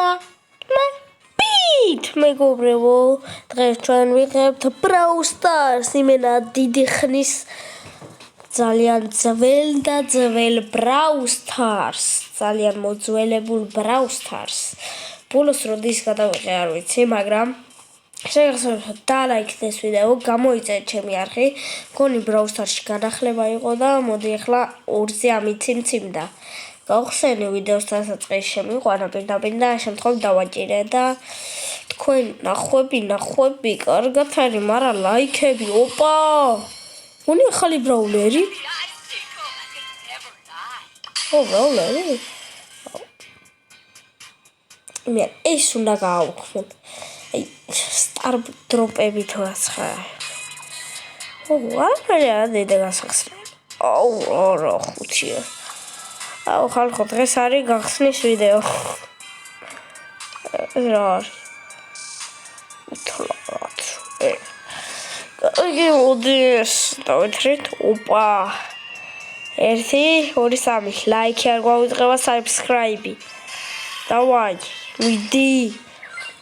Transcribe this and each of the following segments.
Salapit, მეგობრებო, დღეს ჩვენ ვიღებთ Brawl Stars, იმენა დიდი ხნის ძალიან ძველ და ძველ Brawl Stars, ძალიან მოძველებულ Brawl Stars. ბოლოს როდის გადავიღე არ ვიცი, მაგრამ შეგახსენებთ დალაიქეთ ეს ვიდეო, გამოიწერეთ ჩემი არხი, მგონი Brawl Stars-ში განახლება იყო და მოდი ახლა 2-ზე ამიციმციმდა. გავხსენე ვიდეოს დასაწყისში შემიყვანა პირდაპირ და შემთხვევით დავაჭირე და თქვენ ნახვები, კარგად არის, მაგრამ ლაიქები, ოპა! მგონი ახალი ბრაულერი? ბრაულერი? მე ეს უნდა გავხსენ. აი, სტარ დროპები თუ აცხა. არა, დედა გასახსნელი. რა ხუთია. ხალხო, დღეს არის გახსნის ვიდეო. რა არის? კარგი, მოდის, დავეთრით, ოპა. 1, 2, 3, ლაიქი არ გვაუწყება, subscribe. დავაი, მიდი.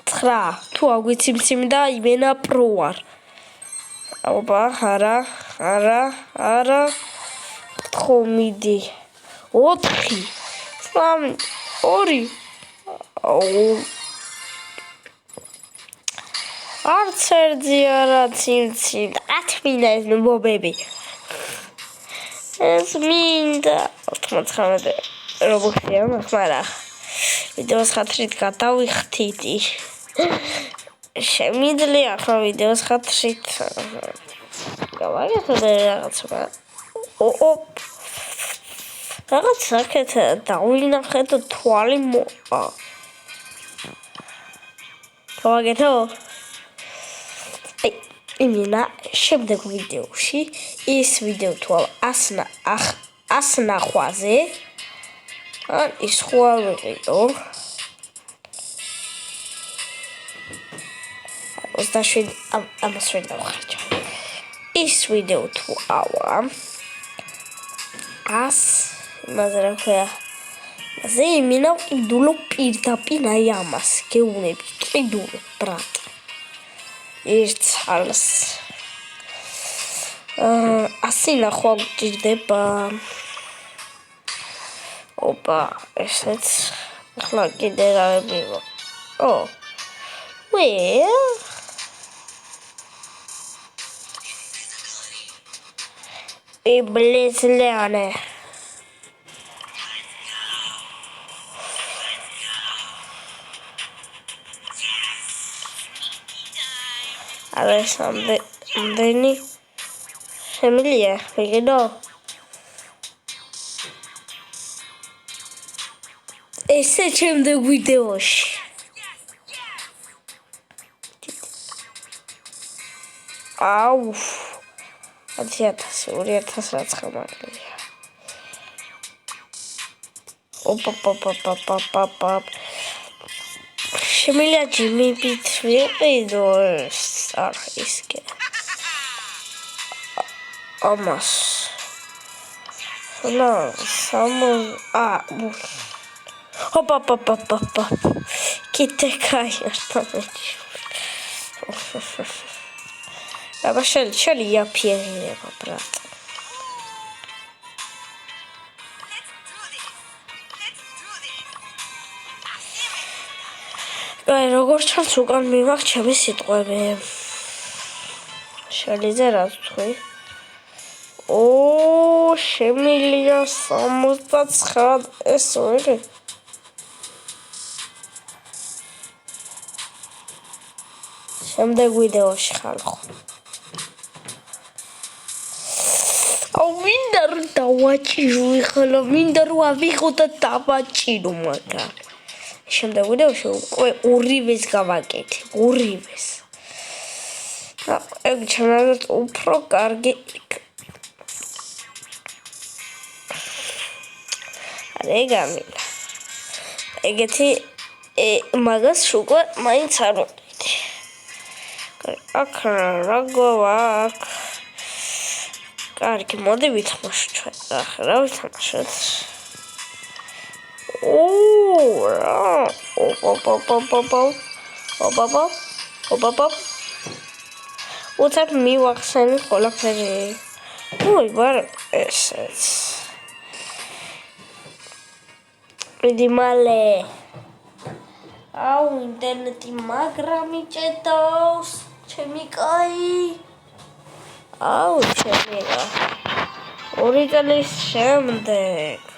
9, თუ აგვიციმციმდა, იმენა პრო ვარ. ოპა, არა. ხო, მიდი. 4, 3, 2. არც ერთი არა ციმციმ. ათმინა ეს ნუბობები. ეს მინდა. 99 რობოქსია, მაგრამ ვიდეოს ხათრით გადავიხთიდი. შემიძლია ხო ვიდეოს ხათრით. გავაკეთე რაღაცა. რაღაც საკეთ დავინახეთ თვალი მოყვა. გავაკეთო? იმენა შემდეგ ვიდეოში ის ვიდეო თუ ასნახვაზე ან ის სხვა ვიყიდო. 27 ამას ვერ დავხარჯავ. ის ვიდეო თუ ავა იმაზე რა ქვია. ზე იმენა ვყიდულო პირდაპირ აი ამას გეუბნები. ვყიდულო ბრატ. ერთ ხალს. ასი ნახვა გჭირდება. ოპა, ესეც ახლა კიდე რა მივა. Иблизляне. Alessandrini. Emilia, vegano. Esse შემდეგ ვიდეოში. აუ. 1000 რაც ხმარია. ოპა. შემიძლია ჯიმებით ვიყიდო ეს არხისკენ. ამას. ოპა. კიდე кайერთა მეჩი. აბა შეიძლება ფიერება ბრატ. აი როგორც ჩანს უკან მივახ ჩემი სიტყვები. შეიძლება რა თქვი? შემიძლია 69 ეს ვიღე. შემდეგ ვიდეოში ხალხო. მინდა რომ დავაჭირო ახლა, მინდა რომ ავიღო და დავაჭირო, მაგრამ შემდეგ ვიდეოში უკვე ორივეს გავაკეთე, ორივეს. ეგ ჩემთვის უფრო კარგი იქნება. რეგამინა. ეგეთი მაგას უკვე მაინც არ ვიყიდი. აქ რა გვაქვს? კარგი, მოდი ვითამაშოთ ჩვენ. რა ვითამაშოთ? რა უცებ მივახსენე ყველაფერი. ой, ვარ ესეც. მიდი მალე. აუ, ინტერნეტი მაგრა მიჭედავს. ჩემი კაი. აუ, ჩემი რა. 2 წლის შემდეგ.